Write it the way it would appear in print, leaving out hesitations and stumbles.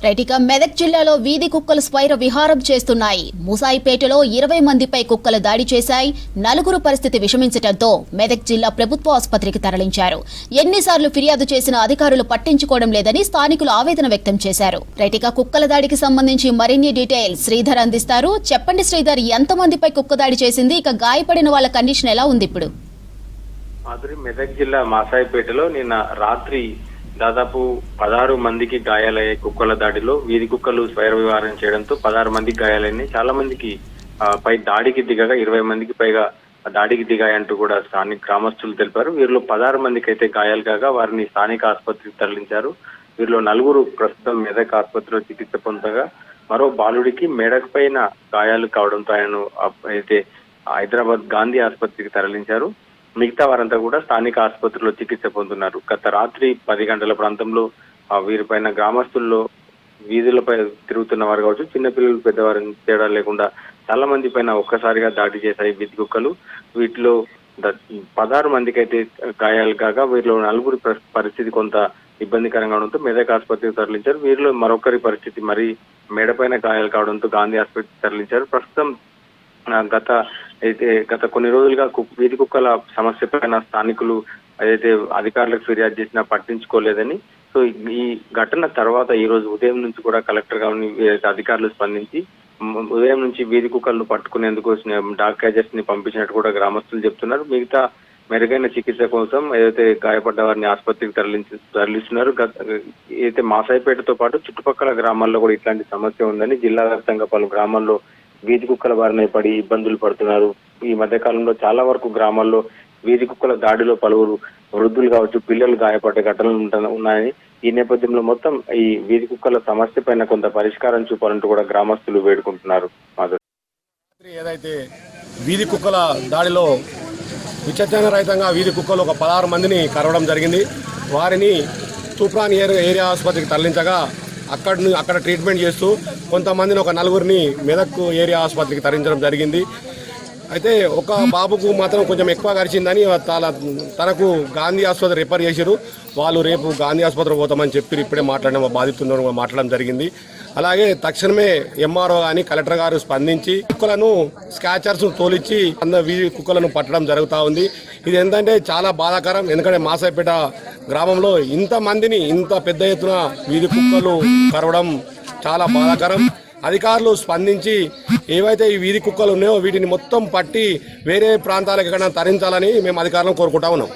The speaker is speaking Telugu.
రైటిక మెదక్ జిల్లాలో వీధి కుక్కలు స్వైర విహారం చేస్తున్నాయి. ముసాయిపేటలో 20 మందిపై కుక్కలు దాడి చేశాయి. 4 పరిస్థితి విషమించడంతో మెదక్ జిల్లా ప్రభుత్వ ఆసుపత్రికి తరలించారు. ఎన్నిసార్లు ఫిర్యాదు చేసినా అధికారులు పట్టించుకోవడం లేదని స్థానికులు ఆవేదన వ్యక్తం చేశారు. రైటిక కుక్కల దాడికి సంబంధించి మరిన్ని డీటెయిల్స్ శ్రీధర్ అందిస్తారు. చెప్పండి శ్రీధర్, ఎంతమందిపై కుక్క దాడి చేసింది? ఇక గాయపడిన వాళ్ళ కండిషన్ ఎలా ఉంది ఇప్పుడు? మెదక్ జిల్లా మాసాయిపేటలో నిన్న రాత్రి దాదాపు 16 మందికి గాయాలయ్యాయి. కుక్కల దాడిలో వీధి కుక్కలు స్వైర విహారం చేయడంతో 16 మందికి గాయాలైనాయి. చాలా మందికి పై దాడికి దిగగా 20 మందికి పైగా దాడికి దిగాయంటూ కూడా స్థానిక గ్రామస్తులు తెలిపారు. వీరిలో 16 మందికి అయితే గాయాలు కాగా వారిని స్థానిక ఆసుపత్రికి తరలించారు. వీరిలో 4 ప్రస్తుతం మెదక్ ఆసుపత్రిలో చికిత్స పొందగా మరో బాలుడికి మెడకు పైన గాయాలు కావడంతో ఆయనను అయితే హైదరాబాద్ గాంధీ ఆసుపత్రికి తరలించారు. మిగతా వారంతా కూడా స్థానిక ఆసుపత్రిలో చికిత్స పొందుతున్నారు. గత రాత్రి 10 గంటల ప్రాంతంలో వీరిపైన గ్రామస్తుల్లో వీధులపై తిరుగుతున్న వారు కావచ్చు, చిన్నపిల్లలు పెద్దవారిని తేడా లేకుండా చాలా మంది పైన ఒక్కసారిగా దాడి చేశాయి వీధి కుక్కలు. వీటిలో 16 మందికి అయితే గాయాలు కాగా వీరిలో 4 పరిస్థితి కొంత ఇబ్బందికరంగా ఉండడంతో మెదక్ ఆసుపత్రికి తరలించారు. వీరిలో మరొకరి పరిస్థితి మరి మెడపైన గాయాలు కావడంతో గాంధీ ఆసుపత్రికి తరలించారు. ప్రస్తుతం గత కొన్ని రోజులుగా వీధి కుక్కల సమస్య పైన స్థానికులు ఏదైతే అధికారులకు ఫిర్యాదు చేసినా పట్టించుకోలేదని, సో ఈ ఘటన తర్వాత ఈ రోజు ఉదయం నుంచి కూడా కలెక్టర్ గారిని అధికారులు స్పందించి ఉదయం నుంచి వీధి కుక్కలను పట్టుకునేందుకు డాగ్ క్యాచర్స్ ని పంపించినట్టు కూడా గ్రామస్తులు చెప్తున్నారు. మిగతా మెరుగైన చికిత్స కోసం ఏదైతే గాయపడ్డ వారిని ఆసుపత్రికి తరలిస్తున్నారు. అయితే మాసాయిపేటతో పాటు చుట్టుపక్కల గ్రామాల్లో కూడా ఇట్లాంటి సమస్య ఉందని, జిల్లా వ్యాప్తంగా పలు గ్రామాల్లో వీధి కుక్కల బారిన పడి ఇబ్బందులు పడుతున్నారు. ఈ మధ్య కాలంలో చాలా వరకు గ్రామాల్లో వీధి కుక్కల దాడిలో పలువురు వృద్ధులు కావచ్చు, పిల్లలు గాయపడ్డ ఘటనలు ఉన్నాయని, ఈ నేపథ్యంలో మొత్తం ఈ వీధి కుక్కల సమస్య పైన కొంత పరిష్కారం చూపాలంటూ కూడా గ్రామస్తులు వేడుకుంటున్నారు. ఏదైతే వీధి కుక్కల దాడిలో విచక్షణ రహితంగా వీధి కుక్కలు ఒక 16 మందిని కరవడం జరిగింది. వారిని తూప్రాన్ ఏరియా ఆసుపత్రికి తరలించగా అక్కడ ట్రీట్మెంట్ చేస్తూ కొంతమందిని ఒక 4 మెదక్ ఏరియా ఆసుపత్రికి తరలించడం జరిగింది. అయితే ఒక బాబుకు మాత్రం కొంచెం ఎక్కువ గరిచిందని తనకు గాంధీ ఆసుపత్రి రిఫర్ చేశారు. వాళ్ళు రేపు గాంధీ ఆసుపత్రికి పోతామని చెప్పి ఇప్పుడే బాధితులను మాట్లాడడం జరిగింది. అలాగే తక్షణమే ఎంఆర్ఓ కానీ కలెక్టర్ గారు స్పందించి కుక్కలను స్కాచర్స్ తోలిచ్చి వీధి కుక్కలను పట్టడం జరుగుతూ ఉంది. ఇది ఏంటంటే చాలా బాధాకరం. ఎందుకంటే మాసాయిపేట గ్రామంలో ఇంతమందిని ఇంత పెద్ద ఎత్తున వీధి కుక్కలు కరవడం చాలా బాధాకరం. అధికారులు స్పందించి ఏవైతే ఈ వీధి కుక్కలు ఉన్నాయో వీటిని మొత్తం పట్టి వేరే ప్రాంతాలకు ఎక్కడైనా తరలించాలని మేము అధికారులను కోరుకుంటా ఉన్నాం.